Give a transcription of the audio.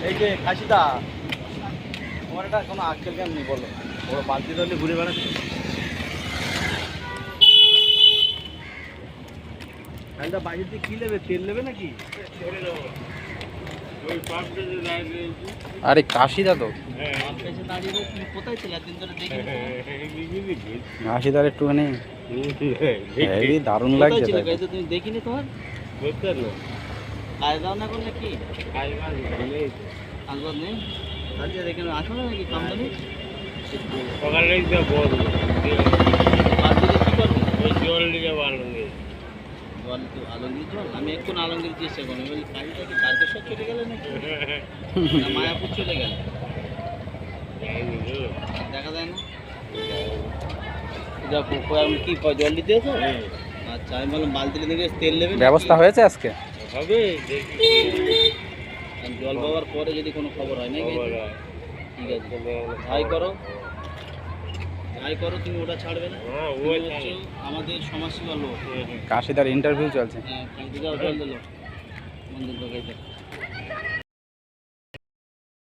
এই যে কাশিদা, তোমার এটা কোনো আজকাল কেন নেই বলো? ওরা বালতি ধরলে ঘুরে বেড়াচ্ছে। কালটা বাইরে দিয়ে কী নেবে? তেল নেবে নাকি? আরে কাশিদা তো কোথায় ছিল একদিন ধরে দেখি? কাশিদার একটুখানি হেভি দারুণ লাগছে তাই তো। তুমি দেখিনি তোমার? বুঝতে পারলো কাজ দাও না করলে কি কাজ নেই? আজকে দেখে আসো না নাকি কোম্পানি? সকালে কী করবে? ওই জল নিয়ে আলমগীর জল তো আলমগীর জল। আমি এখন আলমগীর চেষ্টা করি বলি কাজটা কি তারকেশ্বর চলে গেলে নাকি না মায়াপুর চলে গেল? দেখা যায় না। দেখো আমি কি জল দিতে এসো? আচ্ছা আমি বললাম বালতিতে দেখে তেল নেবে। ব্যবস্থা হয়েছে আজকে হবে জল পাওয়ার পরে যদি কোনো খবর হয় নাকি? ঠিক আছে তাই করো তাই করো, তুমি ওটা ছাড়বে না। আমাদের সমাজসেবা লোক কাশিদার ইন্টারভিউ চলছে। হ্যাঁ জল দিল মন্দির